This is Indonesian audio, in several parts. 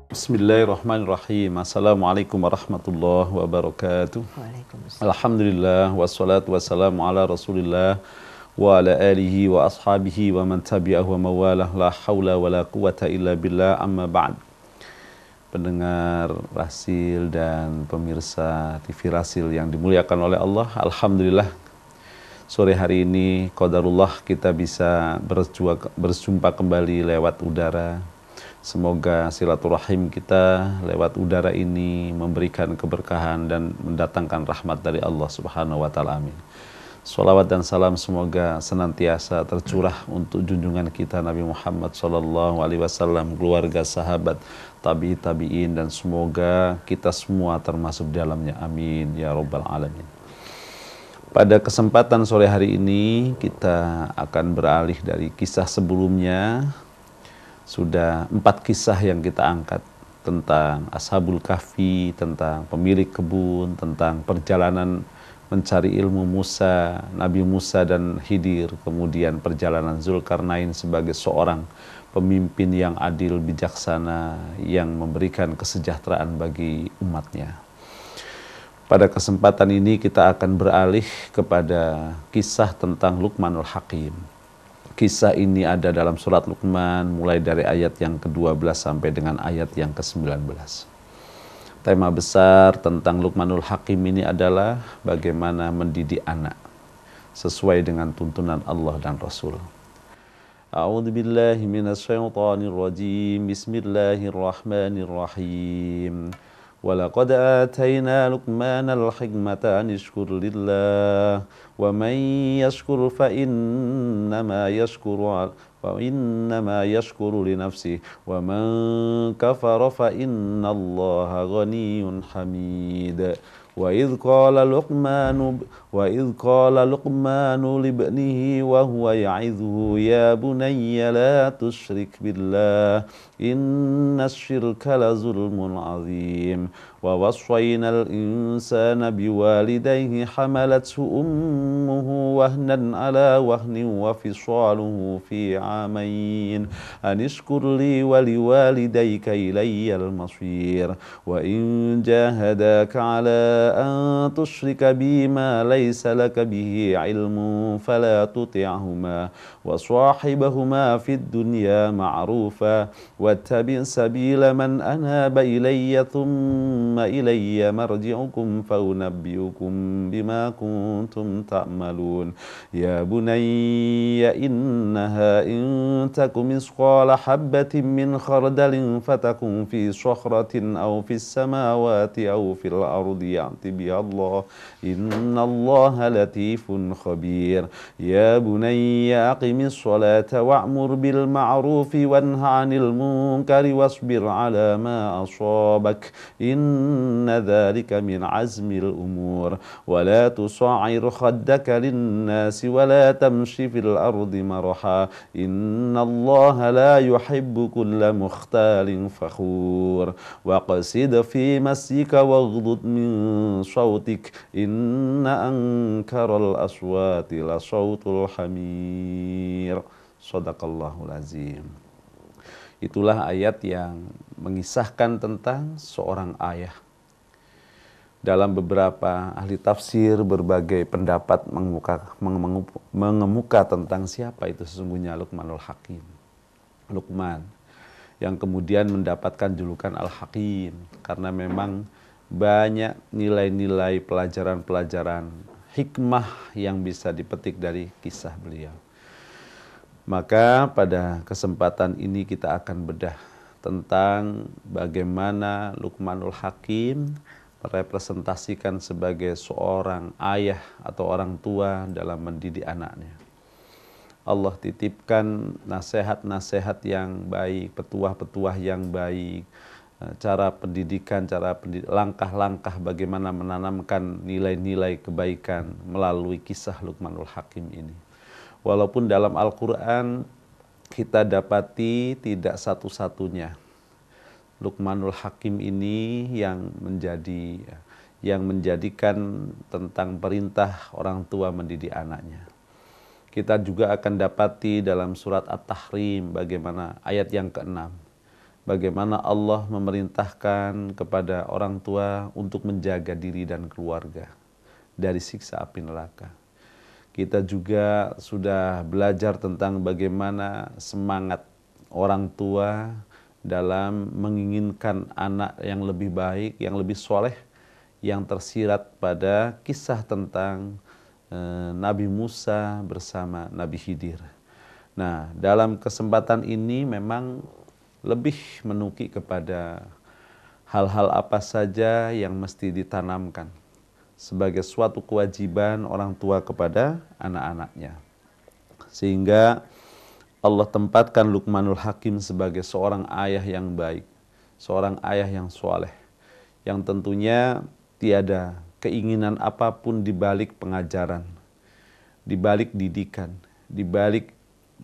Bismillahirrahmanirrahim. Assalamualaikum warahmatullahi wabarakatuh. Waalaikumsalam. Alhamdulillah wassalatu wassalamu ala Rasulillah wa ala alihi wa ashabihi wa man tabi'ahu wa mawalah. La haula wa la quwata illa billah, amma ba'd. Pendengar Rasil dan pemirsa TV Rasil yang dimuliakan oleh Allah, alhamdulillah sore hari ini qadarullah kita bisa berjumpa kembali lewat udara. Semoga silaturahim kita lewat udara ini memberikan keberkahan dan mendatangkan rahmat dari Allah Subhanahu wa taala. Amin. Shalawat dan salam semoga senantiasa tercurah untuk junjungan kita Nabi Muhammad SAW, keluarga, sahabat, tabi'in, dan semoga kita semua termasuk di dalamnya. Amin ya rabbal alamin. Pada kesempatan sore hari ini kita akan beralih dari kisah sebelumnya. Sudah 4 kisah yang kita angkat tentang Ashabul Kahfi, tentang pemilik kebun, tentang perjalanan mencari ilmu Musa, Nabi Musa dan Khidir, kemudian perjalanan Zulkarnain sebagai seorang pemimpin yang adil, bijaksana, yang memberikan kesejahteraan bagi umatnya. Pada kesempatan ini kita akan beralih kepada kisah tentang Luqmanul Hakim. Kisah ini ada dalam surat Luqman mulai dari ayat yang ke-12 sampai dengan ayat yang ke-19. Tema besar tentang Luqmanul Hakim ini adalah bagaimana mendidik anak sesuai dengan tuntunan Allah dan Rasul. A'udzubillahi minasyaitonirrajim. Bismillahirrahmanirrahim. وَلَقَدْ آتَيْنَا لُقْمَانَ الْحِكْمَةَ أَنِ اشْكُرْ لِلَّهِ وَمَنْ يَشْكُرْ فَإِنَّمَا يَشْكُرُ لِنَفْسِهِ وَمَنْ كَفَرَ فَإِنَّ اللَّهَ غَنِيٌّ حَمِيدٌ وَإِذْ قَالَ لُقْمَانُ لِابْنِهِ وَهُوَ يَعِظُهُ يَا بُنَيَّ لَا تُشْرِكْ بِاللَّهِ إِنَّ الشِّرْكَ لَظُلْمٌ عَظِيمٌ وَوَصَّيْنَا الْإِنسَانَ بِوَالِدَيْهِ حَمَلَتْهُ أُمُّهُ وَهْنًا عَلَى وَهْنٍ وَفِصَالُهُ فِي عَامَيْنِ أَنِ اشْكُرْ لِي وَلِوَالِدَيْكَ إِلَيَّ الْمَصِيرُ وَإِنْ جَاهَدَاكَ عَلَى أَنْ تُشْرِكَ بِي مَا لَيْسَ لَكَ بِهِ عِلْمٌ فَلَا تُطِعْهُمَا وَصَاحِبْهُمَا فِي الدُّنْيَا مَعْرُوفًا وَاتَّبِعْ سَبِيلَ مَنْ أَنَابَ إِلَيَّ ثُمَّ إِلَيَّ مَرْجِعُكُمْ فَأُنَبِّئُكُمْ بِمَا كُنْتُمْ تَعْمَلُونَ يَا بُنَيَّ إِنَّهَا إِنْ تَكُ مِثْقَالَ حَبَّةٍ مِّنْ خَرْدَلٍ فَتَكُنْ فِي صَخْرَةٍ أَوْ فِي السَّمَاوَاتِ أَوْ فِي الْأَرْضِ يَأْتِ بِهَا اللَّهُ إِنَّ اللَّهَ لَطِيفٌ خَبِيرٌ يَا بُنَيَّ أَقِمِ الصَّلَاةَ وَأْمُرْ بِالْمَعْرُوفِ وَانْهَ عَنِ الْمُنكَرِ وَاصْبِرْ عَلَى مَا أَصَابَكَ إِنَّ ذَلِكَ مِنْ عَزْمِ الْأُمُورِ وَلَا تُصَعِّرْ خَدَّكَ لِلنَّاسِ وَلَا تَمْشِ فِي الْأَرْضِ مَرَحًا إِنَّ اللَّهَ لَا يُحِبُّ كُلَّ مُخْتَالٍ فَخُورٍ وَاقْصِدْ فِي مَشْيِكَ وَاغْضُضْ مِنْ صَوْتِكَ إِنَّ أَنْكَرَ الْأَصْوَاتِ لَصَوْتُ الْحَمِيرِ. Shadaqallahul azim. Itulah ayat yang mengisahkan tentang seorang ayah. Dalam beberapa ahli tafsir berbagai pendapat mengemuka tentang siapa itu sesungguhnya Luqmanul Hakim. Luqman yang kemudian mendapatkan julukan Al-Hakim karena memang banyak nilai-nilai pelajaran-pelajaran hikmah yang bisa dipetik dari kisah beliau. Maka pada kesempatan ini kita akan bedah tentang bagaimana Luqmanul Hakim merepresentasikan sebagai seorang ayah atau orang tua dalam mendidik anaknya. Allah titipkan nasihat-nasihat yang baik, petuah-petuah yang baik, cara pendidikan, langkah-langkah bagaimana menanamkan nilai-nilai kebaikan melalui kisah Luqmanul Hakim ini. Walaupun dalam Al-Quran kita dapati tidak satu-satunya Luqmanul Hakim ini yang menjadikan tentang perintah orang tua mendidik anaknya. Kita juga akan dapati dalam surat At-Tahrim bagaimana ayat yang ke-6. Bagaimana Allah memerintahkan kepada orang tua untuk menjaga diri dan keluarga dari siksa api neraka. Kita juga sudah belajar tentang bagaimana semangat orang tua dalam menginginkan anak yang lebih baik, yang lebih soleh, yang tersirat pada kisah tentang Nabi Musa bersama Nabi Khidir. Nah, dalam kesempatan ini memang lebih menukik kepada hal-hal apa saja yang mesti ditanamkan sebagai suatu kewajiban orang tua kepada anak-anaknya. Sehingga Allah tempatkan Luqmanul Hakim sebagai seorang ayah yang baik, seorang ayah yang soleh, yang tentunya tiada keinginan apapun di balik pengajaran, di balik didikan, di balik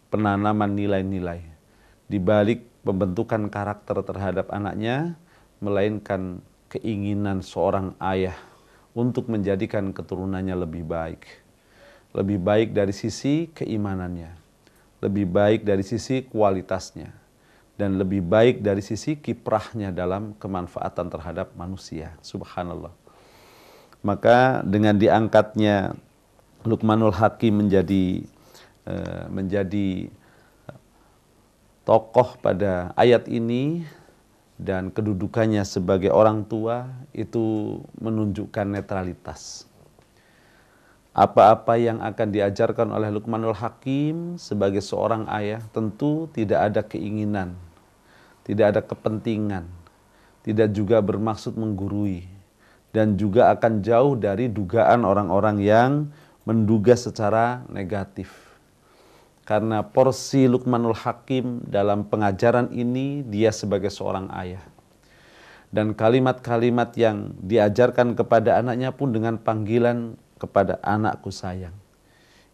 penanaman nilai-nilai, di balik pembentukan karakter terhadap anaknya, melainkan keinginan seorang ayah untuk menjadikan keturunannya lebih baik. Lebih baik dari sisi keimanannya, lebih baik dari sisi kualitasnya, dan lebih baik dari sisi kiprahnya dalam kemanfaatan terhadap manusia. Subhanallah. Maka dengan diangkatnya Luqmanul Hakim menjadi tokoh pada ayat ini dan kedudukannya sebagai orang tua itu menunjukkan netralitas. Apa-apa yang akan diajarkan oleh Luqmanul Hakim sebagai seorang ayah tentu tidak ada keinginan, tidak ada kepentingan, tidak juga bermaksud menggurui, dan juga akan jauh dari dugaan orang-orang yang menduga secara negatif. Karena porsi Luqmanul Hakim dalam pengajaran ini dia sebagai seorang ayah. Dan kalimat-kalimat yang diajarkan kepada anaknya pun dengan panggilan kepada anakku sayang.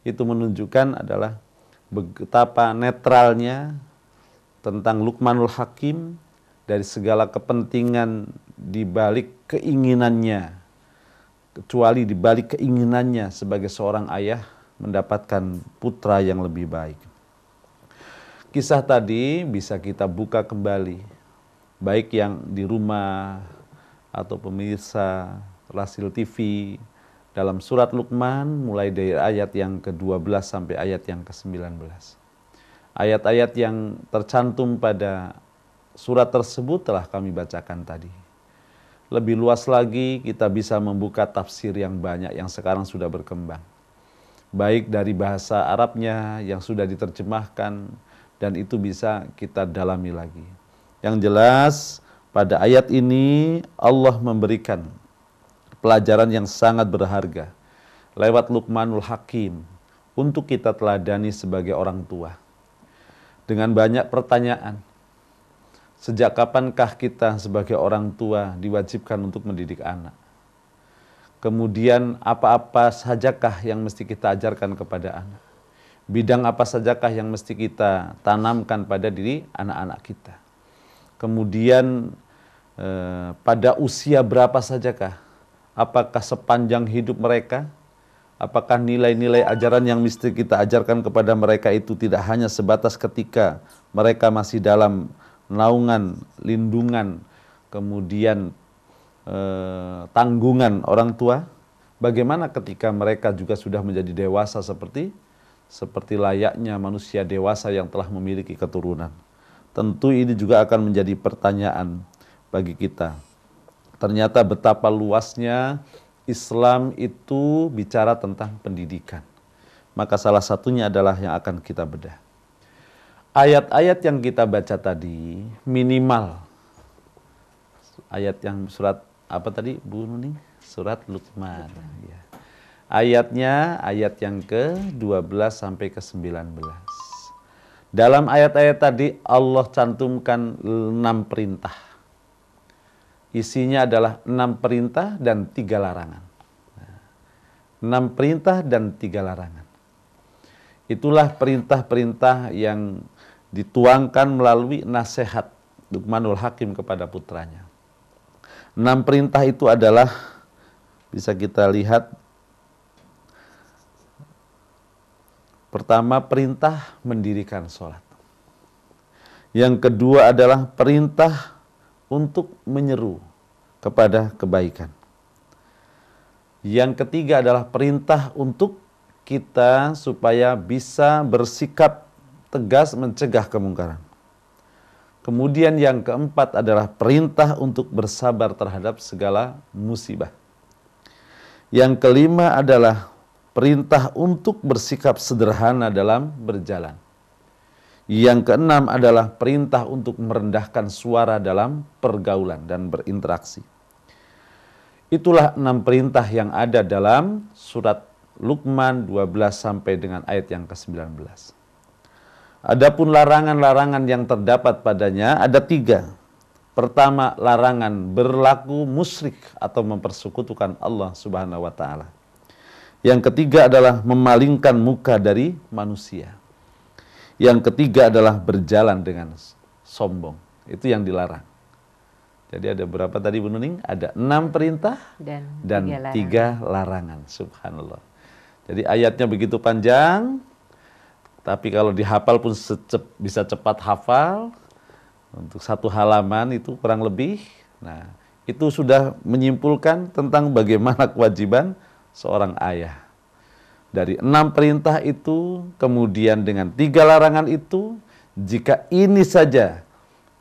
Itu menunjukkan adalah betapa netralnya tentang Luqmanul Hakim dari segala kepentingan di balik keinginannya, kecuali di balik keinginannya sebagai seorang ayah mendapatkan putra yang lebih baik. Kisah tadi bisa kita buka kembali, baik yang di rumah atau pemirsa Rasil TV, dalam surat Luqman mulai dari ayat yang ke-12 sampai ayat yang ke-19. Ayat-ayat yang tercantum pada surat tersebut telah kami bacakan tadi. Lebih luas lagi kita bisa membuka tafsir yang banyak yang sekarang sudah berkembang. Baik dari bahasa Arabnya yang sudah diterjemahkan dan itu bisa kita dalami lagi. Yang jelas pada ayat ini Allah memberikan pelajaran yang sangat berharga lewat Luqmanul Hakim untuk kita teladani sebagai orang tua. Dengan banyak pertanyaan, sejak kapankah kita sebagai orang tua diwajibkan untuk mendidik anak? Kemudian apa-apa sajakah yang mesti kita ajarkan kepada anak? Bidang apa sajakah yang mesti kita tanamkan pada diri anak-anak kita? Kemudian pada usia berapa sajakah? Apakah sepanjang hidup mereka? Apakah nilai-nilai ajaran yang mesti kita ajarkan kepada mereka itu tidak hanya sebatas ketika mereka masih dalam naungan, lindungan, kemudian tanggungan orang tua? Bagaimana ketika mereka juga sudah menjadi dewasa seperti layaknya manusia dewasa yang telah memiliki keturunan? Tentu ini juga akan menjadi pertanyaan bagi kita. Ternyata betapa luasnya Islam itu bicara tentang pendidikan. Maka salah satunya adalah yang akan kita bedah. Ayat-ayat yang kita baca tadi minimal ayat yang surat apa tadi Bu Nuning? Surat Luqman. Ya. Ayatnya ayat yang ke-12 sampai ke-19. Dalam ayat-ayat tadi Allah cantumkan 6 perintah. Isinya adalah 6 perintah dan 3 larangan. 6 perintah dan 3 larangan. Itulah perintah-perintah yang dituangkan melalui nasihat Luqmanul Hakim kepada putranya. 6 perintah itu adalah, bisa kita lihat, Pertama, perintah mendirikan sholat. Yang kedua adalah perintah untuk menyeru kepada kebaikan. Yang ketiga adalah perintah untuk kita supaya bisa bersikap tegas mencegah kemungkaran. Kemudian yang keempat adalah perintah untuk bersabar terhadap segala musibah. Yang kelima adalah perintah untuk bersikap sederhana dalam berjalan. Yang keenam adalah perintah untuk merendahkan suara dalam pergaulan dan berinteraksi. Itulah 6 perintah yang ada dalam surat Luqman 12 sampai dengan ayat yang ke-19. Adapun larangan-larangan yang terdapat padanya ada 3. Pertama, larangan berlaku musyrik atau mempersekutukan Allah Subhanahu wa taala. Yang ketiga adalah memalingkan muka dari manusia. Yang ketiga adalah berjalan dengan sombong. Itu yang dilarang. Jadi ada berapa tadi Bu Nuning? Ada 6 perintah dan 3 larangan. Subhanallah. Jadi ayatnya begitu panjang, tapi kalau dihafal pun bisa cepat hafal. Untuk 1 halaman itu kurang lebih. Nah, itu sudah menyimpulkan tentang bagaimana kewajiban seorang ayah. Dari 6 perintah itu, kemudian dengan 3 larangan itu, jika ini saja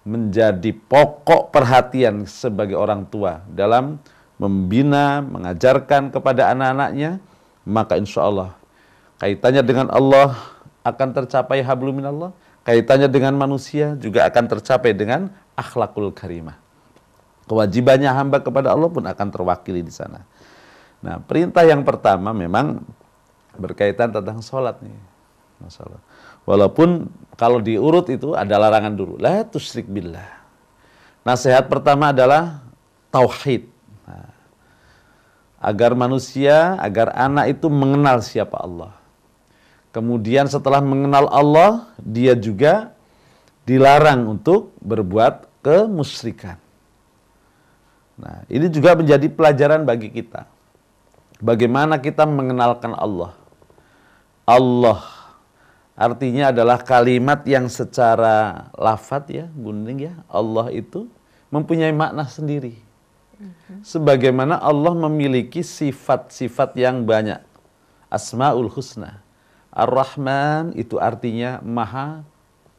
menjadi pokok perhatian sebagai orang tua dalam membina, mengajarkan kepada anak-anaknya, maka insya Allah kaitannya dengan Allah akan tercapai hablum minallah, kaitannya dengan manusia juga akan tercapai dengan akhlakul karimah. Kewajibannya hamba kepada Allah pun akan terwakili di sana. Nah, perintah yang pertama memang berkaitan tentang sholat nih. Masalah. Walaupun kalau diurut itu ada larangan dulu. La tusyrik billah. Nasihat pertama adalah tauhid. Nah, agar manusia, agar anak itu mengenal siapa Allah. Kemudian setelah mengenal Allah, dia juga dilarang untuk berbuat kemusyrikan. Nah, ini juga menjadi pelajaran bagi kita. Bagaimana kita mengenalkan Allah. Allah artinya adalah kalimat yang secara lafadz ya, Bunding ya, Allah itu mempunyai makna sendiri. Sebagaimana Allah memiliki sifat-sifat yang banyak. Asmaul Husna. Ar-Rahman itu artinya maha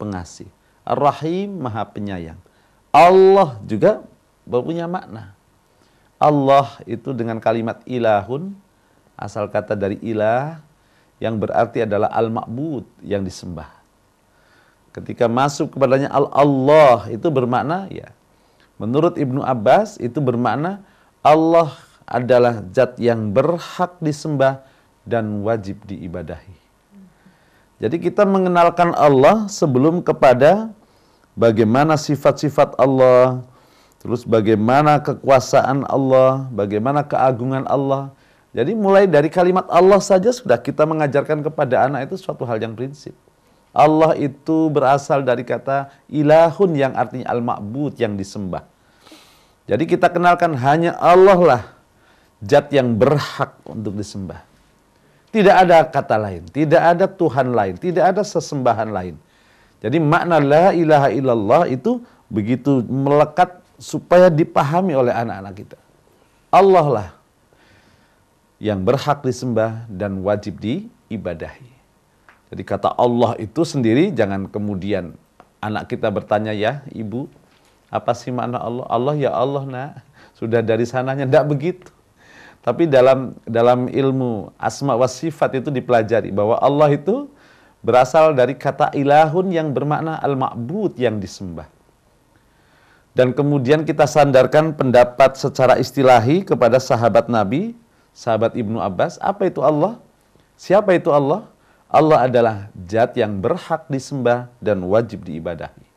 pengasih. Ar-Rahim maha penyayang. Allah juga mempunyai makna. Allah itu dengan kalimat ilahun, asal kata dari ilah, yang berarti adalah al-ma'bud, yang disembah. Ketika masuk kepadanya Allah itu bermakna ya. Menurut Ibnu Abbas itu bermakna Allah adalah zat yang berhak disembah dan wajib diibadahi. Jadi kita mengenalkan Allah sebelum kepada bagaimana sifat-sifat Allah, terus bagaimana kekuasaan Allah, bagaimana keagungan Allah. Jadi mulai dari kalimat Allah saja sudah kita mengajarkan kepada anak itu suatu hal yang prinsip. Allah itu berasal dari kata ilahun yang artinya al-ma'bud, yang disembah. Jadi kita kenalkan hanya Allah lah zat yang berhak untuk disembah. Tidak ada kata lain, tidak ada Tuhan lain, tidak ada sesembahan lain. Jadi makna la ilaha illallah itu begitu melekat supaya dipahami oleh anak-anak kita. Allah lah yang berhak disembah dan wajib diibadahi. Jadi kata Allah itu sendiri, jangan kemudian anak kita bertanya, ya ibu, apa sih makna Allah? Allah ya Allah nak, sudah dari sananya, tidak begitu. Tapi dalam ilmu asma wa sifat itu dipelajari bahwa Allah itu berasal dari kata ilahun yang bermakna al-ma'bud, yang disembah. Dan kemudian kita sandarkan pendapat secara istilahi kepada sahabat Nabi, sahabat Ibnu Abbas, apa itu Allah? Siapa itu Allah? Allah adalah zat yang berhak disembah dan wajib diibadahi.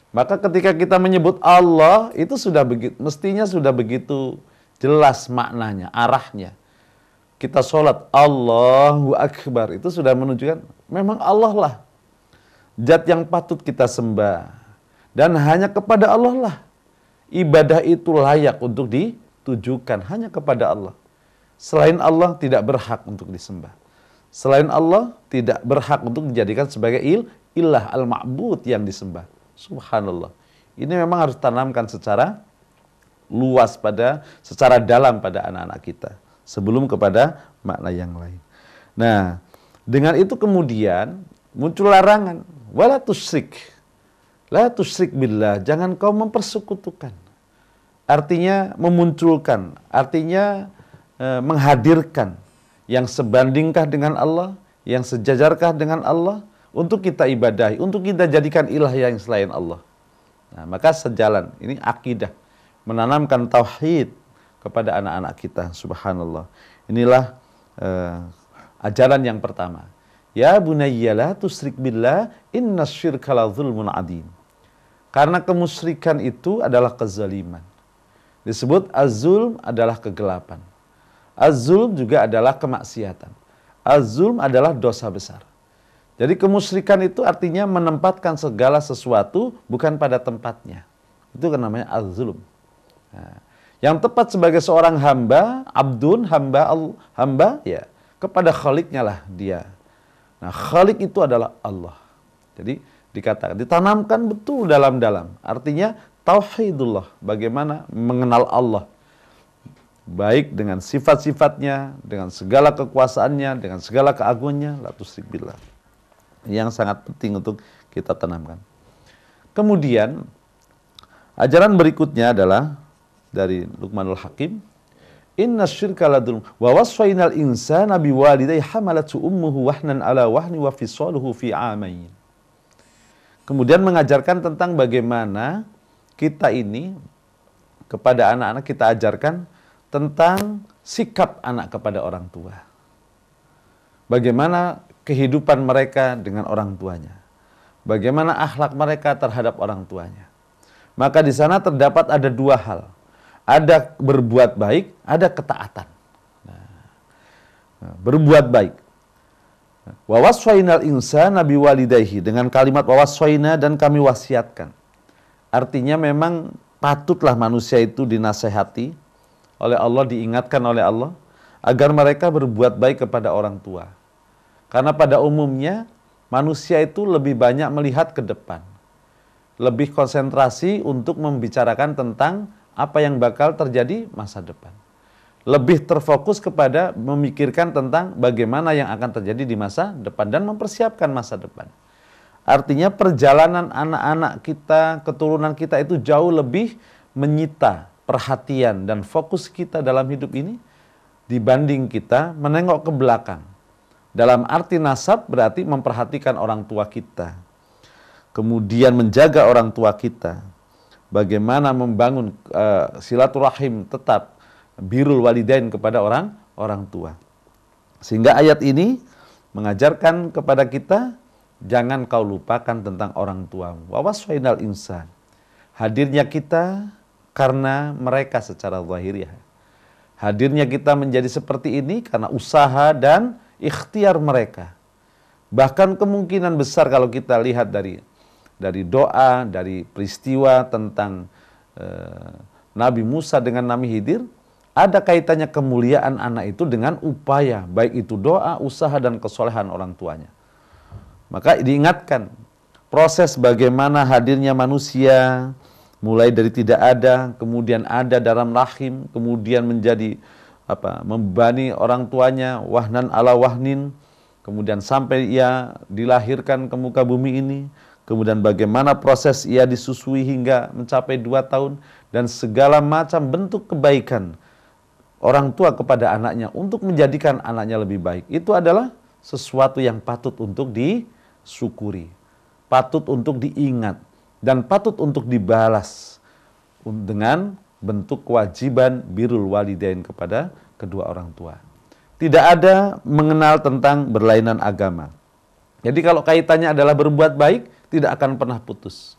Maka ketika kita menyebut Allah, itu mestinya sudah begitu jelas maknanya, arahnya. Kita sholat Allahu Akbar, itu sudah menunjukkan memang Allah lah zat yang patut kita sembah. Dan hanya kepada Allah lah ibadah itu layak untuk ditujukan, hanya kepada Allah. Selain Allah tidak berhak untuk disembah. Selain Allah tidak berhak untuk dijadikan sebagai ilah al-ma'bud yang disembah. Subhanallah. Ini memang harus tanamkan secara luas secara dalam pada anak-anak kita sebelum kepada makna yang lain. Nah, dengan itu kemudian muncul larangan, wala tusyrik. La tusyrik billah, jangan kau mempersekutukan. Artinya memunculkan, artinya menghadirkan yang sebandingkah dengan Allah, yang sejajarkah dengan Allah untuk kita ibadahi, untuk kita jadikan ilah yang selain Allah. Nah, maka sejalan, ini akidah, menanamkan tauhid kepada anak-anak kita. Subhanallah. Inilah ajaran yang pertama. Ya bunayya la tusyrik billah innasyirka la dzulmun adzim. Karena kemusyrikan itu adalah kezaliman. Disebut az-zulm adalah kegelapan. Az-zulm juga adalah kemaksiatan. Az-zulm adalah dosa besar. Jadi kemusyrikan itu artinya menempatkan segala sesuatu bukan pada tempatnya. Itu kan namanya az-zulm. Nah, yang tepat sebagai seorang hamba, abdun, hamba ya, kepada khaliknya lah dia. Nah, khalik itu adalah Allah. Jadi dikatakan, ditanamkan betul dalam-dalam. Artinya tauhidullah, bagaimana mengenal Allah. Baik dengan sifat-sifatnya, dengan segala kekuasaannya, dengan segala keagungannya, la tusyrik billah. Yang sangat penting untuk kita tanamkan. Kemudian ajaran berikutnya adalah dari Luqmanul Hakim, inna syirka ladulm wa wasfainal insana biwalidayhi hamalatu ummuhu wahnan ala wahni wa fisaluhu fi amain. Kemudian mengajarkan tentang bagaimana kita ini kepada anak-anak kita ajarkan tentang sikap anak kepada orang tua. Bagaimana kehidupan mereka dengan orang tuanya. Bagaimana akhlak mereka terhadap orang tuanya. Maka di sana terdapat ada dua hal. Ada berbuat baik, ada ketaatan. Nah, berbuat baik. Wa wasfainal insana biwalidayhi, dengan kalimat wa wasfaina, dan kami wasiatkan. Artinya memang patutlah manusia itu dinasehati oleh Allah, diingatkan oleh Allah agar mereka berbuat baik kepada orang tua. Karena pada umumnya manusia itu lebih banyak melihat ke depan. Lebih konsentrasi untuk membicarakan tentang apa yang bakal terjadi masa depan. Lebih terfokus kepada memikirkan tentang bagaimana yang akan terjadi di masa depan dan mempersiapkan masa depan. Artinya perjalanan anak-anak kita, keturunan kita itu jauh lebih menyita perhatian dan fokus kita dalam hidup ini dibanding kita menengok ke belakang. Dalam arti nasab berarti memperhatikan orang tua kita. Kemudian menjaga orang tua kita. Bagaimana membangun silaturahim tetap, birrul walidain kepada orang tua. Sehingga ayat ini mengajarkan kepada kita, jangan kau lupakan tentang orang tuamu. Wa wasfainal insan. Hadirnya kita karena mereka secara zahiriah. Hadirnya kita menjadi seperti ini karena usaha dan ikhtiar mereka. Bahkan kemungkinan besar kalau kita lihat dari doa, dari peristiwa tentang Nabi Musa dengan Nabi Khidir, ada kaitannya kemuliaan anak itu dengan upaya, baik itu doa, usaha, dan kesolehan orang tuanya. Maka diingatkan, proses bagaimana hadirnya manusia, mulai dari tidak ada, kemudian ada dalam rahim, kemudian menjadi membebani orang tuanya, wahnan ala wahnin, kemudian sampai ia dilahirkan ke muka bumi ini, kemudian bagaimana proses ia disusui hingga mencapai 2 tahun, dan segala macam bentuk kebaikan orang tua kepada anaknya untuk menjadikan anaknya lebih baik. Itu adalah sesuatu yang patut untuk disyukuri, patut untuk diingat, dan patut untuk dibalas dengan bentuk kewajiban birrul walidain kepada kedua orang tua. Tidak ada mengenal tentang berlainan agama. Jadi kalau kaitannya adalah berbuat baik, tidak akan pernah putus.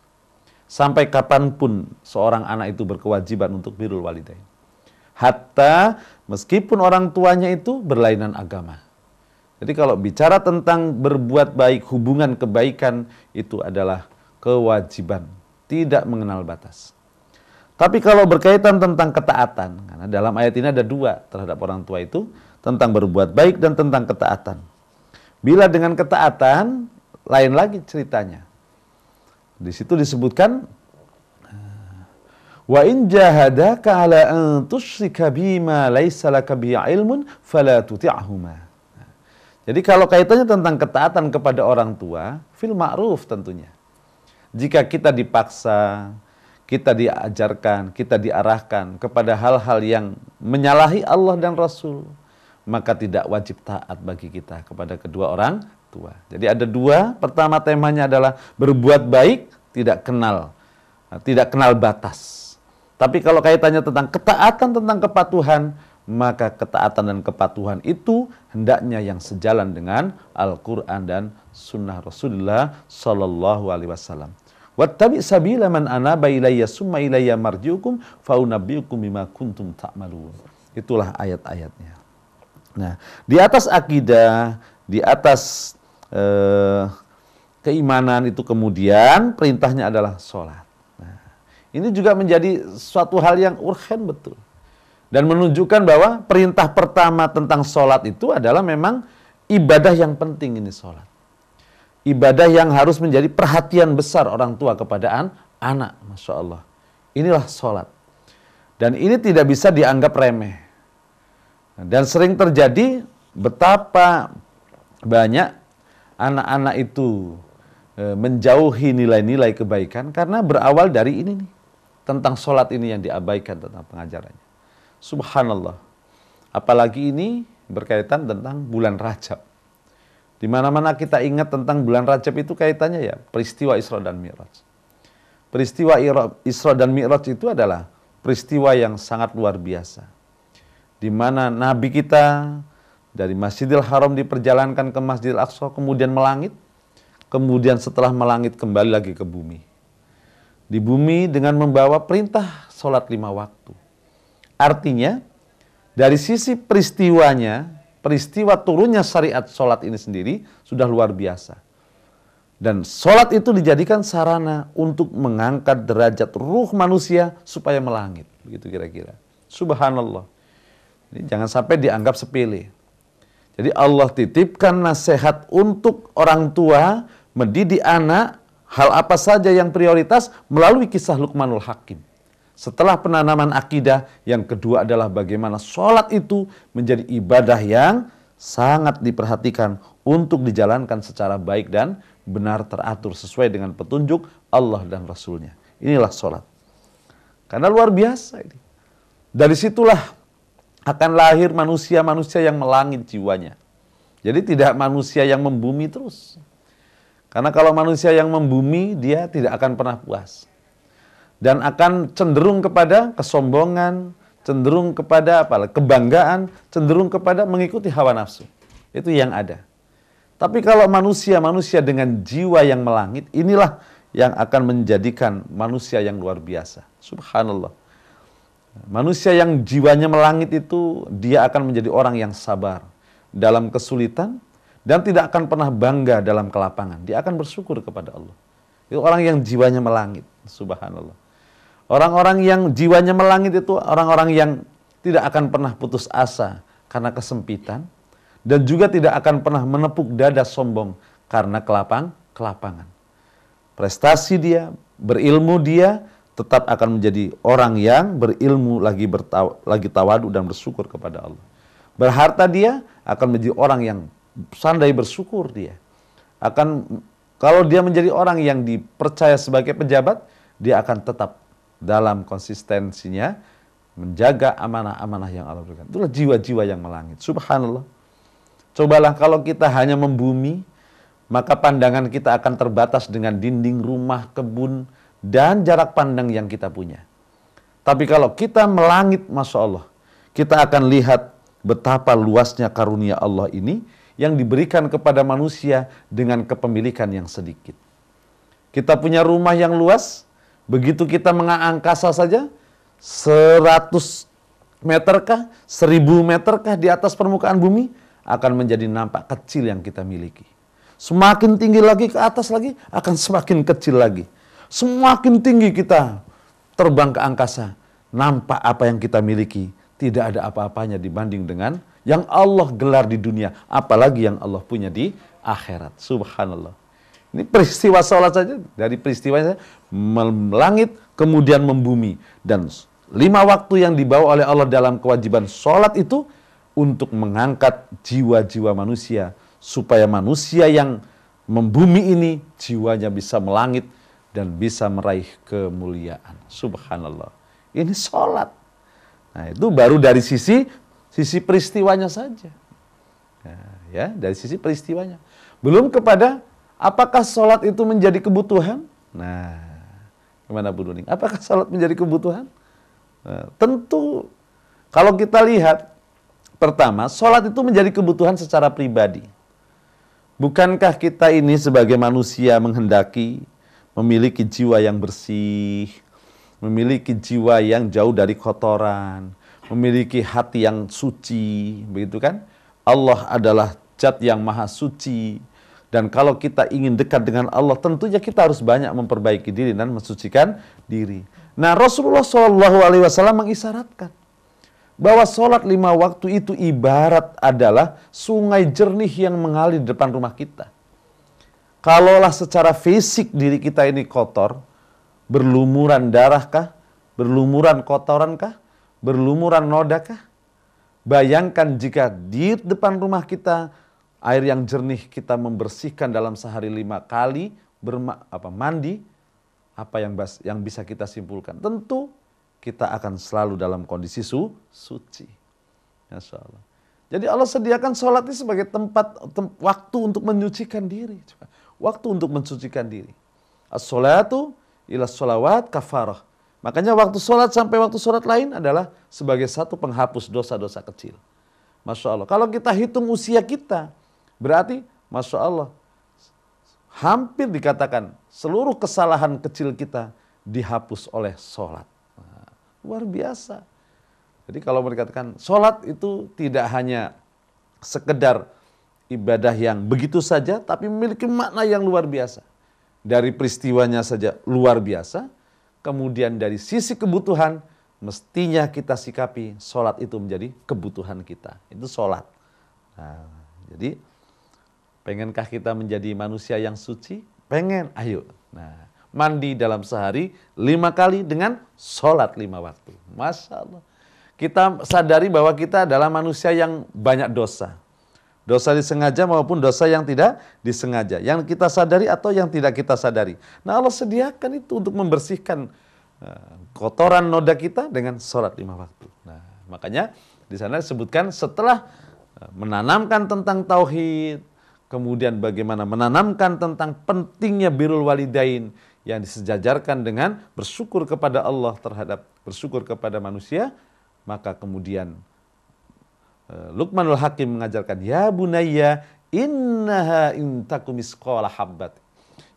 Sampai kapanpun seorang anak itu berkewajiban untuk birrul walidain. Hatta meskipun orang tuanya itu berlainan agama. Jadi kalau bicara tentang berbuat baik, hubungan kebaikan itu adalah kewajiban, tidak mengenal batas. Tapi kalau berkaitan tentang ketaatan, karena dalam ayat ini ada 2 terhadap orang tua itu, tentang berbuat baik dan tentang ketaatan. Bila dengan ketaatan, lain lagi ceritanya. Di situ disebutkan, wa in jahadaka ala an tusyrika bima laisa laka bihi ilmun fala tuti'huma. Jadi kalau kaitannya tentang ketaatan kepada orang tua, fil ma'ruf tentunya. Jika kita dipaksa, kita diajarkan, kita diarahkan kepada hal-hal yang menyalahi Allah dan Rasul, maka tidak wajib taat bagi kita kepada kedua orang tua. Jadi ada dua, pertama temanya adalah berbuat baik, tidak kenal batas. Tapi kalau kaitannya tentang ketaatan, tentang kepatuhan, maka ketaatan dan kepatuhan itu hendaknya yang sejalan dengan Al-Quran dan Sunnah Rasulullah Sallallahu Alaihi Wasallam. Wattabi sabila man anaba ilayya summa ilayya marji'ukum faunabbiukum bima kuntum ta'malun. Itulah ayat-ayatnya. Nah, di atas akidah, di atas keimanan itu kemudian perintahnya adalah sholat. Nah, ini juga menjadi suatu hal yang urgen betul. Dan menunjukkan bahwa perintah pertama tentang sholat itu adalah memang ibadah yang penting ini sholat. Ibadah yang harus menjadi perhatian besar orang tua kepada anak. Masya Allah. Inilah sholat. Dan ini tidak bisa dianggap remeh. Dan sering terjadi betapa banyak anak-anak itu menjauhi nilai-nilai kebaikan karena berawal dari ini nih. Tentang sholat ini yang diabaikan tentang pengajarannya. Subhanallah. Apalagi ini berkaitan tentang bulan Rajab. Di mana-mana kita ingat tentang bulan Rajab itu kaitannya ya peristiwa Isra dan Mi'raj. Peristiwa Isra dan Mi'raj itu adalah peristiwa yang sangat luar biasa. Di mana Nabi kita dari Masjidil Haram diperjalankan ke Masjidil Aqsa, kemudian melangit, kemudian setelah melangit kembali lagi ke bumi. Di bumi dengan membawa perintah sholat 5 waktu. Artinya, dari sisi peristiwanya, peristiwa turunnya syariat sholat ini sendiri sudah luar biasa. Dan sholat itu dijadikan sarana untuk mengangkat derajat ruh manusia supaya melangit. Begitu kira-kira. Subhanallah. Ini jangan sampai dianggap sepele. Jadi Allah titipkan nasihat untuk orang tua, mendidik anak, hal apa saja yang prioritas melalui kisah Luqmanul Hakim. Setelah penanaman akidah, yang kedua adalah bagaimana sholat itu menjadi ibadah yang sangat diperhatikan untuk dijalankan secara baik dan benar teratur sesuai dengan petunjuk Allah dan Rasulnya. Inilah sholat. Karena luar biasa ini. Dari situlah akan lahir manusia-manusia yang melangit jiwanya. Jadi tidak manusia yang membumi terus. Karena kalau manusia yang membumi, dia tidak akan pernah puas. Dan akan cenderung kepada kesombongan, cenderung kepada kebanggaan, cenderung kepada mengikuti hawa nafsu. Itu yang ada. Tapi kalau manusia-manusia dengan jiwa yang melangit, inilah yang akan menjadikan manusia yang luar biasa. Subhanallah. Manusia yang jiwanya melangit itu, dia akan menjadi orang yang sabar dalam kesulitan dan tidak akan pernah bangga dalam kelapangan. Dia akan bersyukur kepada Allah. Itu orang yang jiwanya melangit. Subhanallah. Orang-orang yang jiwanya melangit itu orang-orang yang tidak akan pernah putus asa karena kesempitan dan juga tidak akan pernah menepuk dada sombong karena kelapangan. Prestasi dia, berilmu dia, tetap akan menjadi orang yang berilmu lagi tawadu dan bersyukur kepada Allah. Berharta dia akan menjadi orang yang pandai bersyukur dia. Kalau dia menjadi orang yang dipercaya sebagai pejabat, dia akan tetap dalam konsistensinya menjaga amanah-amanah yang Allah berikan. Itulah jiwa-jiwa yang melangit. Subhanallah. Cobalah kalau kita hanya membumi, maka pandangan kita akan terbatas dengan dinding rumah, kebun, dan jarak pandang yang kita punya. Tapi kalau kita melangit, Masya Allah, kita akan lihat betapa luasnya karunia Allah ini yang diberikan kepada manusia dengan kepemilikan yang sedikit. Kita punya rumah yang luas, begitu kita mengangkasa saja, 100 meterkah, 1000 meterkah di atas permukaan bumi, akan menjadi nampak kecil yang kita miliki. Semakin tinggi lagi ke atas lagi, akan semakin kecil lagi. Semakin tinggi kita terbang ke angkasa, nampak apa yang kita miliki tidak ada apa-apanya dibanding dengan yang Allah gelar di dunia, apalagi yang Allah punya di akhirat. Subhanallah. Ini peristiwa sholat saja, dari peristiwanya melangit kemudian membumi. Dan 5 waktu yang dibawa oleh Allah dalam kewajiban sholat itu untuk mengangkat jiwa-jiwa manusia. Supaya manusia yang membumi ini jiwanya bisa melangit dan bisa meraih kemuliaan. Subhanallah. Ini sholat. Nah, itu baru dari sisi peristiwanya saja. Nah, ya, dari sisi peristiwanya. Belum kepada apakah sholat itu menjadi kebutuhan? Nah, gimana Bu Nuning? Apakah sholat menjadi kebutuhan? Nah, tentu kalau kita lihat, pertama, sholat itu menjadi kebutuhan secara pribadi. Bukankah kita ini sebagai manusia menghendaki memiliki jiwa yang bersih, memiliki jiwa yang jauh dari kotoran, memiliki hati yang suci, begitu kan? Allah adalah zat yang maha suci. Dan kalau kita ingin dekat dengan Allah, tentunya kita harus banyak memperbaiki diri dan mensucikan diri. Nah, Rasulullah SAW mengisyaratkan bahwa sholat 5 waktu itu ibarat adalah sungai jernih yang mengalir di depan rumah kita. Kalaulah secara fisik diri kita ini kotor, berlumuran darahkah, berlumuran kotorankah, berlumuran nodakah? Bayangkan jika di depan rumah kita air yang jernih kita membersihkan dalam sehari 5 kali mandi, apa yang bisa kita simpulkan? Tentu kita akan selalu dalam kondisi suci. Masya Allah. Jadi Allah sediakan sholat ini sebagai waktu untuk menyucikan diri. Waktu untuk mensucikan diri. As-sholatu ila sholawat kafarah. Makanya waktu sholat sampai waktu sholat lain adalah sebagai satu penghapus dosa-dosa kecil. Masya Allah. Kalau kita hitung usia kita, berarti Masya Allah, hampir dikatakan seluruh kesalahan kecil kita dihapus oleh sholat. Nah, luar biasa. Jadi kalau dikatakan sholat itu tidak hanya sekedar ibadah yang begitu saja, tapi memiliki makna yang luar biasa. Dari peristiwanya saja luar biasa, kemudian dari sisi kebutuhan, mestinya kita sikapi sholat itu menjadi kebutuhan kita. Itu sholat. Nah, jadi pengenkah kita menjadi manusia yang suci? Pengen, ayo. Nah, mandi dalam sehari 5 kali dengan sholat 5 waktu. Masya Allah. Kita sadari bahwa kita adalah manusia yang banyak dosa. Dosa disengaja maupun dosa yang tidak disengaja. Yang kita sadari atau yang tidak kita sadari. Nah, Allah sediakan itu untuk membersihkan kotoran noda kita dengan sholat 5 waktu. Nah, makanya di sana disebutkan setelah menanamkan tentang tauhid, kemudian bagaimana menanamkan tentang pentingnya birrul walidain yang disejajarkan dengan bersyukur kepada Allah terhadap bersyukur kepada manusia, maka kemudian Luqmanul Hakim mengajarkan, ya bunayya innaha intaku misqala habbat.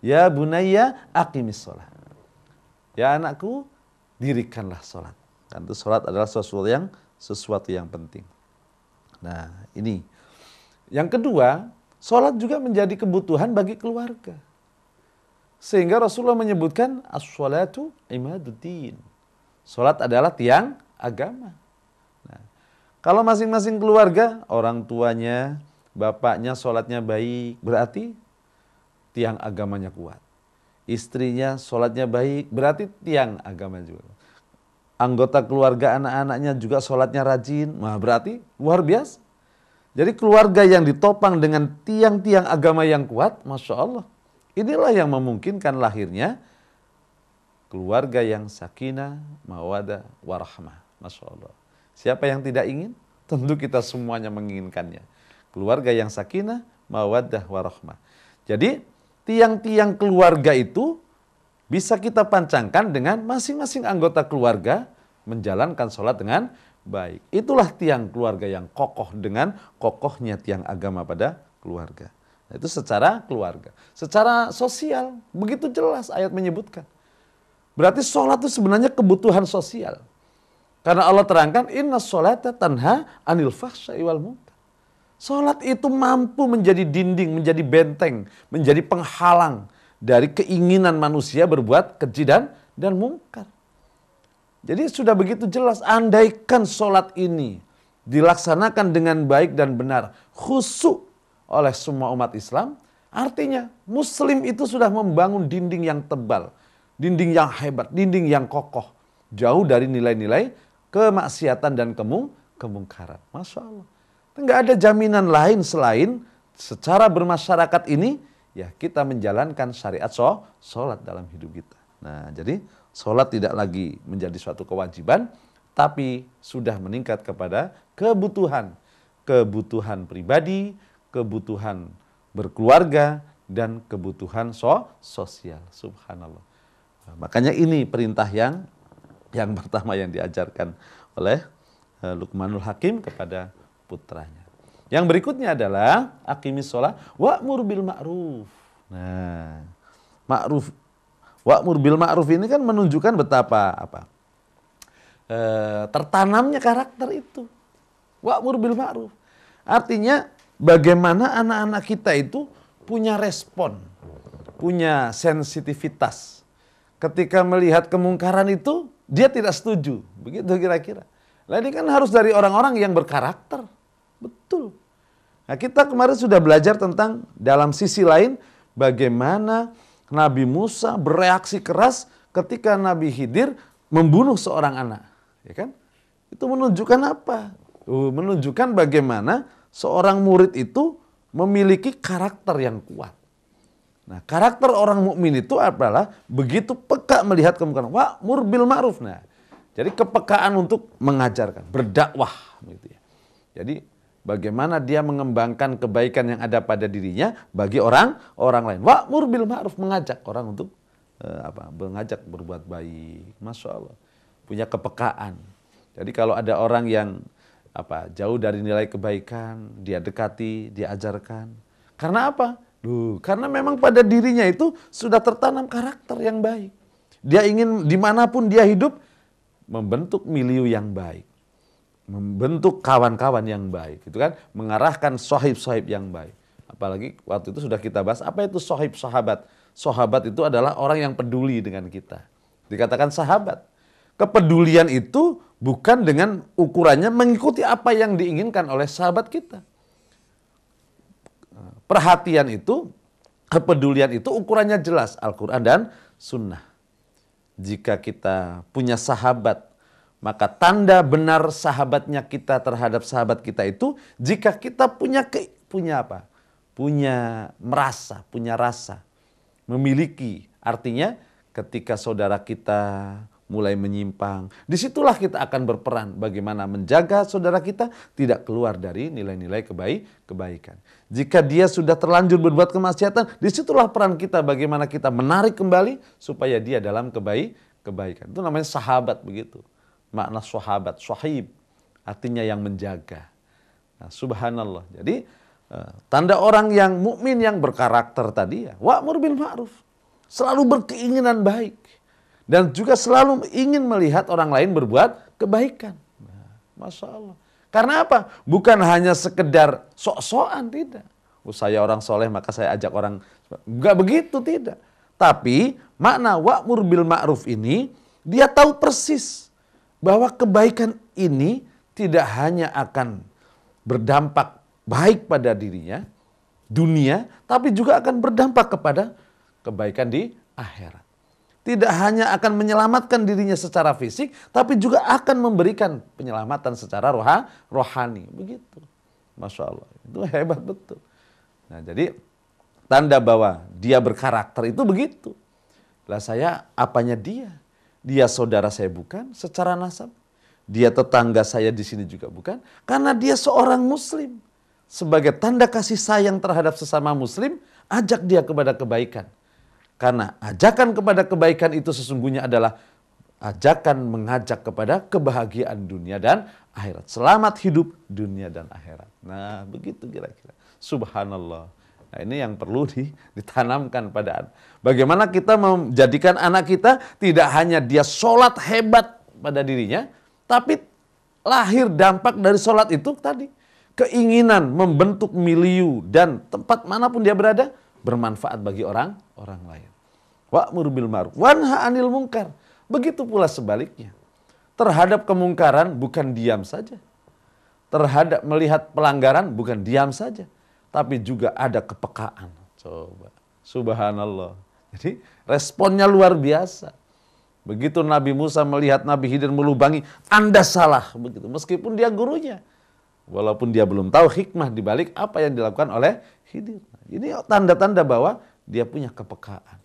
Ya bunayya aqimis sholat. Ya anakku, dirikanlah sholat. Kan itu sholat adalah sesuatu yang penting. Nah, ini. Yang kedua, sholat juga menjadi kebutuhan bagi keluarga. Sehingga Rasulullah menyebutkan as-sholatu imaduddin. Sholat adalah tiang agama. Nah, kalau masing-masing keluarga, orang tuanya, bapaknya sholatnya baik, berarti tiang agamanya kuat. Istrinya sholatnya baik, berarti tiang agama juga. Anggota keluarga anak-anaknya juga sholatnya rajin, nah berarti luar biasa. Jadi keluarga yang ditopang dengan tiang-tiang agama yang kuat, Masya Allah. Inilah yang memungkinkan lahirnya keluarga yang sakinah, mawadah, warahmah. Masya Allah. Siapa yang tidak ingin? Tentu kita semuanya menginginkannya. Keluarga yang sakinah, mawadah, warahmah. Jadi tiang-tiang keluarga itu bisa kita pancangkan dengan masing-masing anggota keluarga menjalankan sholat dengan baik. Itulah tiang keluarga yang kokoh dengan kokohnya tiang agama pada keluarga. Nah, itu secara keluarga. Secara sosial, begitu jelas ayat menyebutkan. Berarti sholat itu sebenarnya kebutuhan sosial. Karena Allah terangkan, inna sholata tanha anil fahsya'i wal munkar. Sholat itu mampu menjadi dinding, menjadi benteng, menjadi penghalang dari keinginan manusia berbuat keji dan mungkar. Jadi sudah begitu jelas, andaikan sholat ini dilaksanakan dengan baik dan benar, khusyuk, oleh semua umat Islam. Artinya Muslim itu sudah membangun dinding yang tebal, dinding yang hebat, dinding yang kokoh, jauh dari nilai-nilai kemaksiatan dan kemungkaran. Masya Allah. Enggak ada jaminan lain selain secara bermasyarakat ini ya kita menjalankan syariat sholat dalam hidup kita. Nah, jadi sholat tidak lagi menjadi suatu kewajiban, tapi sudah meningkat kepada kebutuhan pribadi, kebutuhan berkeluarga, dan kebutuhan sosial. Subhanallah. Nah, makanya ini perintah yang pertama yang diajarkan oleh Luqmanul Hakim kepada putranya. Yang berikutnya adalah aqimis sholat wa'mur bil ma'ruf. Nah, wa'mur bil ma'ruf ini kan menunjukkan betapa tertanamnya karakter itu. Wa'mur bil ma'ruf. Artinya bagaimana anak-anak kita itu punya respon, punya sensitivitas. Ketika melihat kemungkaran itu, dia tidak setuju. Begitu kira-kira. Nah, ini kan harus dari orang-orang yang berkarakter. Betul. Nah, kita kemarin sudah belajar tentang dalam sisi lain bagaimana Nabi Musa bereaksi keras ketika Nabi Khidir membunuh seorang anak. Ya kan? Itu menunjukkan apa? Menunjukkan bagaimana seorang murid itu memiliki karakter yang kuat. Nah, karakter orang mukmin itu adalah begitu peka melihat kemungkaran. Wa'mur bil ma'ruf. Nah, jadi kepekaan untuk mengajarkan, berdakwah gitu ya. Jadi bagaimana dia mengembangkan kebaikan yang ada pada dirinya bagi orang lain. Wa'mur bil ma'ruf, mengajak orang untuk mengajak berbuat baik. Masya Allah. Punya kepekaan. Jadi kalau ada orang yang jauh dari nilai kebaikan, dia dekati, dia ajarkan. Karena apa? Karena memang pada dirinya itu sudah tertanam karakter yang baik. Dia ingin dimanapun dia hidup, membentuk milieu yang baik. Membentuk kawan-kawan yang baik. Itu kan mengarahkan sohib-sohib yang baik. Apalagi waktu itu sudah kita bahas, apa itu sohib sahabat? Sahabat itu adalah orang yang peduli dengan kita. Dikatakan sahabat. Kepedulian itu bukan dengan ukurannya mengikuti apa yang diinginkan oleh sahabat kita. Perhatian itu, kepedulian itu ukurannya jelas, Al-Quran dan Sunnah. Jika kita punya sahabat, maka tanda benar sahabatnya kita terhadap sahabat kita itu, jika kita punya rasa, memiliki. Artinya ketika saudara kita mulai menyimpang, disitulah kita akan berperan bagaimana menjaga saudara kita tidak keluar dari nilai-nilai kebaikan. Jika dia sudah terlanjur berbuat kemaksiatan, disitulah peran kita bagaimana kita menarik kembali supaya dia dalam kebaikan. Itu namanya sahabat begitu. Makna sahabat, sahib, artinya yang menjaga. Nah, subhanallah. Jadi tanda orang yang mukmin yang berkarakter tadi ya, wa'mur bil ma'ruf. Selalu berkeinginan baik. Dan juga selalu ingin melihat orang lain berbuat kebaikan. Nah, Masya Allah. Karena apa? Bukan hanya sekedar sok-sokan, tidak. Saya orang soleh maka saya ajak orang. Enggak begitu, tidak. Tapi makna wa'mur bil ma'ruf ini, dia tahu persis bahwa kebaikan ini tidak hanya akan berdampak baik pada dirinya, dunia, tapi juga akan berdampak kepada kebaikan di akhirat. Tidak hanya akan menyelamatkan dirinya secara fisik, tapi juga akan memberikan penyelamatan secara rohani. Begitu. Masya Allah. Itu hebat betul. Nah, jadi tanda bahwa dia berkarakter itu begitu. Lah saya apanya dia? Dia saudara saya bukan secara nasab. Dia tetangga saya di sini juga bukan. Karena dia seorang muslim. Sebagai tanda kasih sayang terhadap sesama muslim, ajak dia kepada kebaikan. Karena ajakan kepada kebaikan itu sesungguhnya adalah ajakan mengajak kepada kebahagiaan dunia dan akhirat. Selamat hidup dunia dan akhirat. Nah, begitu kira-kira. Subhanallah. Nah, ini yang perlu ditanamkan pada anak. Bagaimana kita menjadikan anak kita tidak hanya dia sholat hebat pada dirinya, tapi lahir dampak dari sholat itu tadi. Keinginan membentuk milieu dan tempat manapun dia berada, bermanfaat bagi orang lain. Wa'mur bil ma'ruf wanha 'anil munkar. Begitu pula sebaliknya. Terhadap kemungkaran bukan diam saja. Terhadap melihat pelanggaran bukan diam saja. tapi juga ada kepekaan. Coba, subhanallah. Jadi responnya luar biasa. Begitu Nabi Musa melihat Nabi Khidir melubangi, Anda salah, begitu. Meskipun dia gurunya, walaupun dia belum tahu hikmah dibalik apa yang dilakukan oleh Khidir. Ini tanda-tanda bahwa dia punya kepekaan.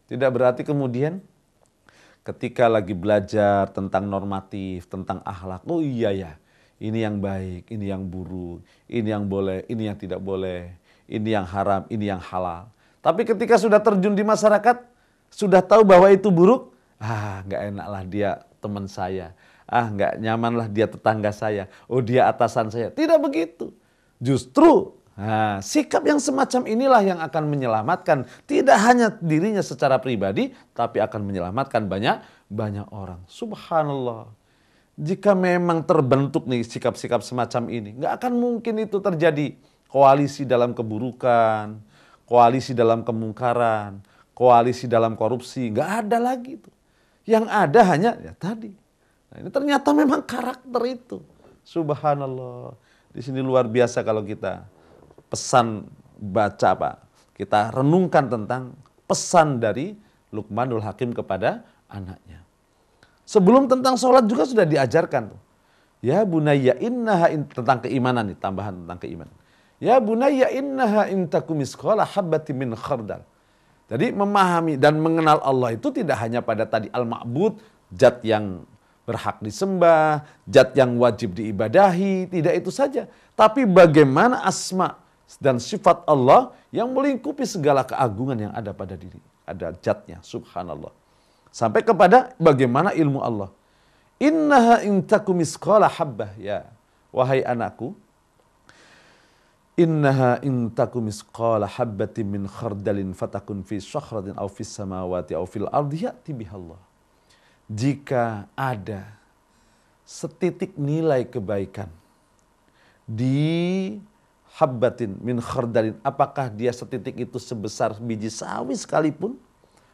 Tidak berarti kemudian ketika lagi belajar tentang normatif, tentang akhlak, oh iya ya, ini yang baik, ini yang buruk, ini yang boleh, ini yang tidak boleh, ini yang haram, ini yang halal. Tapi ketika sudah terjun di masyarakat, sudah tahu bahwa itu buruk, nggak enaklah dia teman saya, nggak nyamanlah dia tetangga saya, oh dia atasan saya. Tidak begitu. Justru sikap yang semacam inilah yang akan menyelamatkan tidak hanya dirinya secara pribadi, tapi akan menyelamatkan banyak orang. Subhanallah. Jika memang terbentuk nih sikap-sikap semacam ini, nggak akan mungkin itu terjadi koalisi dalam keburukan, koalisi dalam kemungkaran, koalisi dalam korupsi, nggak ada lagi itu. Yang ada hanya ya tadi. Nah, ini ternyata memang karakter itu. Subhanallah. Di sini luar biasa kalau kita pesan baca Pak. Kita renungkan tentang pesan dari Luqmanul Hakim kepada anaknya. Sebelum tentang sholat juga sudah diajarkan tuh. Ya bunayya innaha tentang keimanan nih, tambahan tentang keimanan. Ya bunayya innaha intakum misqala habbati min khardal. Jadi memahami dan mengenal Allah itu tidak hanya pada tadi al-ma'bud, zat yang berhak disembah, zat yang wajib diibadahi, tidak itu saja. Tapi bagaimana asma dan sifat Allah yang melingkupi segala keagungan yang ada pada diri. Ada zatnya, subhanallah. Sampai kepada bagaimana ilmu Allah. Innaha intakum misqala habbah, ya wahai anakku. Innaha intakum misqala habbatin min khardalin fatakun fi sakhratin aw fis samawati aw fil ardi ya'ti bihallah. Jika ada setitik nilai kebaikan di habbatin min khardalin, apakah dia setitik itu sebesar biji sawi sekalipun,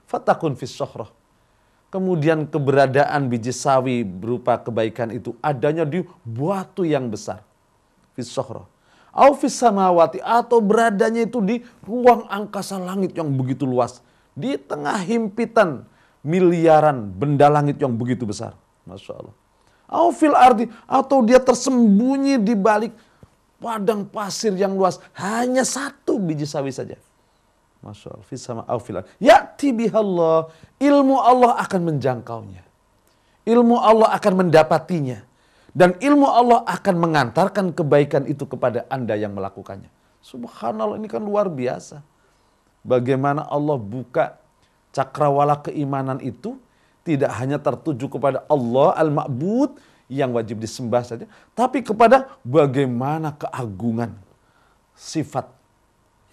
fatakun fis sakhrah. Kemudian keberadaan biji sawi berupa kebaikan itu adanya di batu yang besar. Fis sakhrah. Au fis samawati, atau beradanya itu di ruang angkasa langit yang begitu luas. Di tengah himpitan miliaran benda langit yang begitu besar. Masya Allah. Au fil ardi, atau dia tersembunyi di balik padang pasir yang luas. Hanya satu biji sawi saja. Masya Allah. Fis sama au fil ardi. Ya'ti bihallah. Ilmu Allah akan menjangkaunya. Ilmu Allah akan mendapatinya. Dan ilmu Allah akan mengantarkan kebaikan itu kepada Anda yang melakukannya. Subhanallah, ini kan luar biasa. Bagaimana Allah buka cakrawala keimanan itu tidak hanya tertuju kepada Allah al-ma'bud yang wajib disembah saja, tapi kepada bagaimana keagungan sifat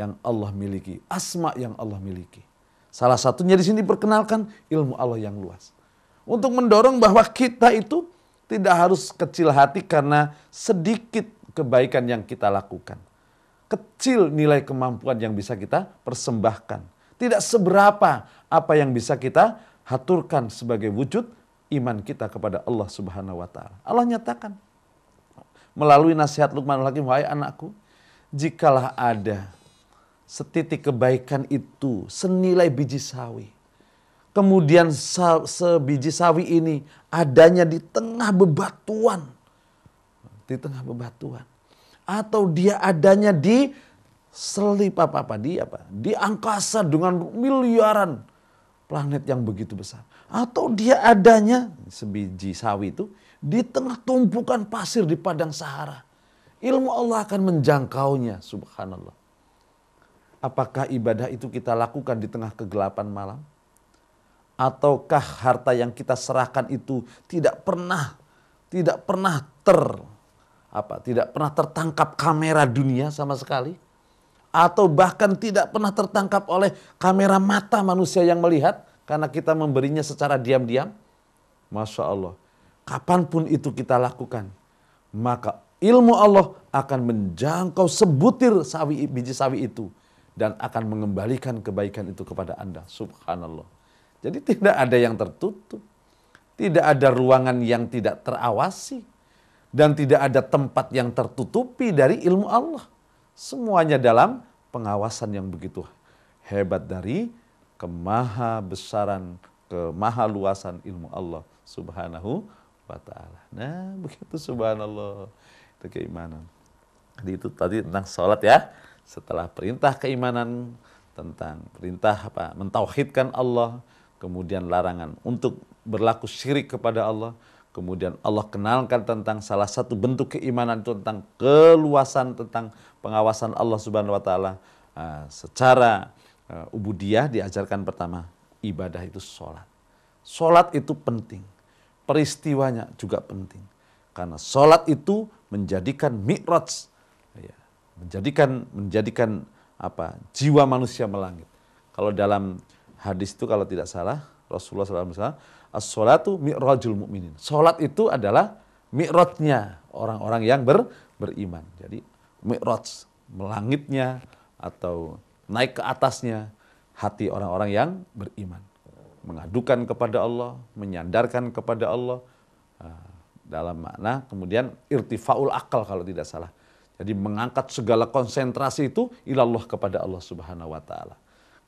yang Allah miliki, asma yang Allah miliki. Salah satunya di sini diperkenalkan ilmu Allah yang luas. Untuk mendorong bahwa kita itu tidak harus kecil hati karena sedikit kebaikan yang kita lakukan. Kecil nilai kemampuan yang bisa kita persembahkan. Tidak seberapa apa yang bisa kita haturkan sebagai wujud iman kita kepada Allah Subhanahu wa taala. Allah nyatakan melalui nasihat Luqmanul Hakim, wahai anakku, jikalah ada setitik kebaikan itu senilai biji sawi, kemudian sebiji sawi ini adanya di tengah bebatuan. Di tengah bebatuan. Atau dia adanya di selip di angkasa dengan miliaran planet yang begitu besar. Atau dia adanya, sebiji sawi itu, di tengah tumpukan pasir di padang Sahara. Ilmu Allah akan menjangkaunya, subhanallah. Apakah ibadah itu kita lakukan di tengah kegelapan malam? Ataukah harta yang kita serahkan itu tidak pernah tertangkap kamera dunia sama sekali, atau bahkan tidak pernah tertangkap oleh kamera mata manusia yang melihat karena kita memberinya secara diam-diam? Masya Allah, kapanpun itu kita lakukan, maka ilmu Allah akan menjangkau sebutir biji sawi itu dan akan mengembalikan kebaikan itu kepada Anda. Subhanallah. Jadi tidak ada yang tertutup, tidak ada ruangan yang tidak terawasi, dan tidak ada tempat yang tertutupi dari ilmu Allah. Semuanya dalam pengawasan yang begitu hebat dari kemahabesaran, kemahaluasan ilmu Allah Subhanahu wa ta'ala. Nah, begitu subhanallah. Itu keimanan. Jadi itu tadi tentang sholat ya. Setelah perintah keimanan, tentang perintah mentauhidkan Allah, kemudian larangan untuk berlaku syirik kepada Allah, kemudian Allah kenalkan tentang salah satu bentuk keimanan itu tentang keluasan, tentang pengawasan Allah Subhanahu wa ta'ala. Secara ubudiyah diajarkan pertama, ibadah itu sholat. Sholat itu penting, peristiwanya juga penting. Karena sholat itu menjadikan mi'raj, ya, menjadikan jiwa manusia melangit. Kalau dalam hadis itu kalau tidak salah, Rasulullah SAW, as-sholatu mi'rajul mu'minin. Sholat itu adalah mi'rajnya orang-orang yang beriman. Jadi mi'raj, melangitnya atau naik ke atasnya hati orang-orang yang beriman. Mengadukan kepada Allah, menyandarkan kepada Allah, dalam makna kemudian irtifaul akal kalau tidak salah. Jadi mengangkat segala konsentrasi itu ilallah kepada Allah Subhanahu wa ta'ala.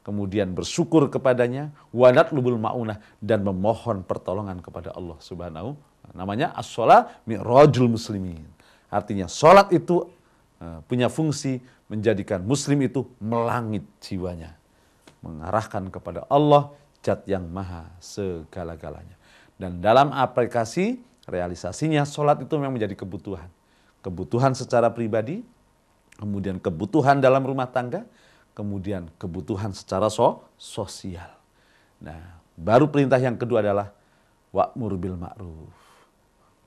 Kemudian bersyukur kepadanya, wanatlubul ma'unah, dan memohon pertolongan kepada Allah Subhanahu. Namanya as-sholat mi'rajul muslimin. Artinya sholat itu punya fungsi menjadikan muslim itu melangit jiwanya, mengarahkan kepada Allah zat yang maha segala-galanya. Dan dalam aplikasi realisasinya sholat itu memang menjadi kebutuhan. Kebutuhan secara pribadi, kemudian kebutuhan dalam rumah tangga, kemudian kebutuhan secara sosial. Nah, baru perintah yang kedua adalah wa'mur bil ma'ruf.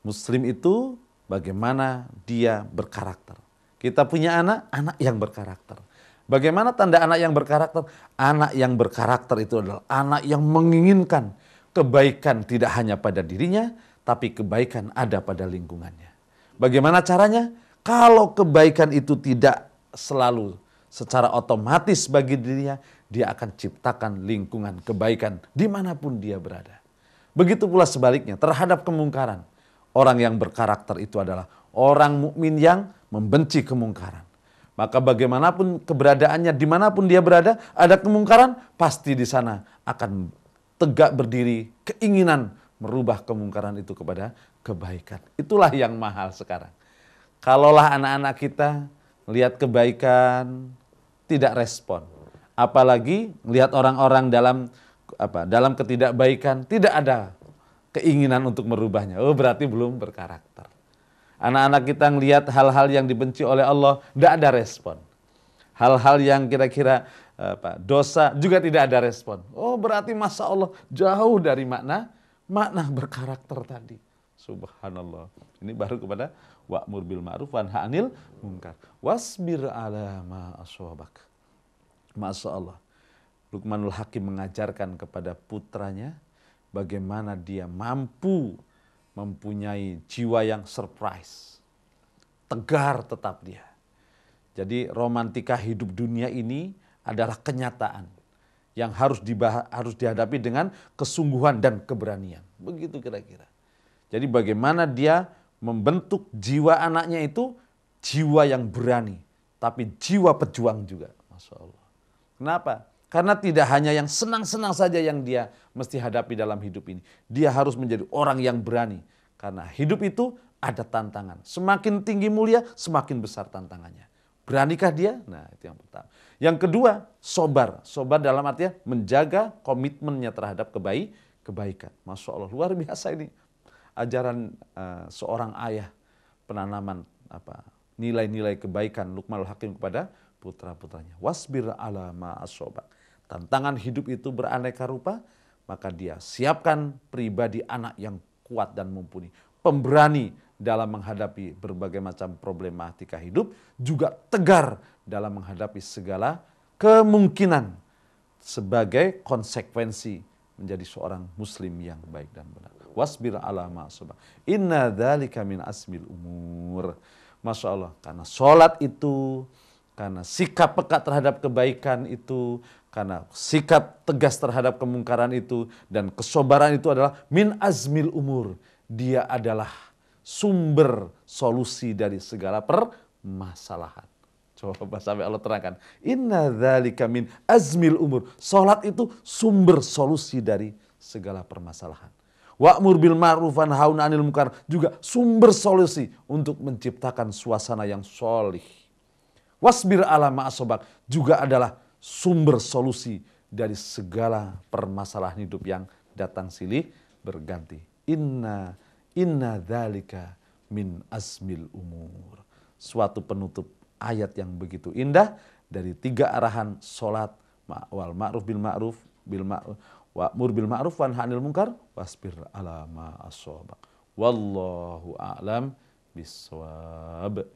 Muslim itu bagaimana dia berkarakter. Kita punya anak yang berkarakter. Bagaimana tanda anak yang berkarakter? Anak yang berkarakter itu adalah anak yang menginginkan kebaikan tidak hanya pada dirinya, tapi kebaikan ada pada lingkungannya. Bagaimana caranya? Kalau kebaikan itu tidak selalu secara otomatis bagi dirinya, dia akan ciptakan lingkungan kebaikan dimanapun dia berada. Begitu pula sebaliknya terhadap kemungkaran. Orang yang berkarakter itu adalah orang mukmin yang membenci kemungkaran. Maka bagaimanapun keberadaannya, dimanapun dia berada, ada kemungkaran, pasti di sana akan tegak berdiri keinginan merubah kemungkaran itu kepada kebaikan. Itulah yang mahal sekarang. Kalaulah anak-anak kita lihat kebaikan tidak respon, apalagi lihat orang-orang dalam ketidakbaikan tidak ada keinginan untuk merubahnya. Oh, berarti belum berkarakter. Anak-anak kita ngelihat hal-hal yang dibenci oleh Allah tidak ada respon. Hal-hal yang kira-kira dosa juga tidak ada respon. Oh, berarti Masya Allah jauh dari makna berkarakter tadi. Subhanallah. Ini baru kepada wa'mur bil ma'ruf wanha 'anil munkar. Wasbir 'ala ma ashabak. Masya Allah. Luqmanul Hakim mengajarkan kepada putranya bagaimana dia mampu mempunyai jiwa yang surprise. Tegar tetap dia. Jadi romantika hidup dunia ini adalah kenyataan yang harus dihadapi dengan kesungguhan dan keberanian. Begitu kira-kira. Jadi bagaimana dia membentuk jiwa anaknya itu jiwa yang berani, tapi jiwa pejuang juga. Masya Allah. Kenapa? Karena tidak hanya yang senang-senang saja yang dia mesti hadapi dalam hidup ini. Dia harus menjadi orang yang berani. Karena hidup itu ada tantangan. Semakin tinggi mulia, semakin besar tantangannya. Beranikah dia? Nah, itu yang pertama. Yang kedua, sobar. Sobar dalam artinya menjaga komitmennya terhadap kebaikan. Masya Allah, luar biasa ini. Ajaran seorang ayah, penanaman nilai-nilai kebaikan Luqmanul Hakim kepada putra-putranya. Wasbir ala ma asobak. Tantangan hidup itu beraneka rupa, maka dia siapkan pribadi anak yang kuat dan mumpuni. Pemberani dalam menghadapi berbagai macam problematika hidup, juga tegar dalam menghadapi segala kemungkinan sebagai konsekuensi menjadi seorang muslim yang baik dan benar. Wasbir ala ma asobak. Inna dzalika min asmil umur. Masya Allah, karena sholat itu, karena sikap peka terhadap kebaikan itu, karena sikap tegas terhadap kemungkaran itu, dan kesobaran itu adalah min azmil umur. Dia adalah sumber solusi dari segala permasalahan. Coba sampai Allah terangkan. Inna dzalika min azmil umur. Salat itu sumber solusi dari segala permasalahan. Wa'mur bil ma'ruf wa nahauna 'anil munkar juga sumber solusi untuk menciptakan suasana yang sholih. Wasbir ala ma'asobak juga adalah sumber solusi dari segala permasalahan hidup yang datang silih berganti. Inna dzalika min azmil umur. Suatu penutup ayat yang begitu indah dari 3 arahan solat wal ma'ruf bil ma'ruf wa'mur bil ma'ruf wa nahi 'anil munkar wasbir ala ma asobak. Wallahu a'lam bissawab.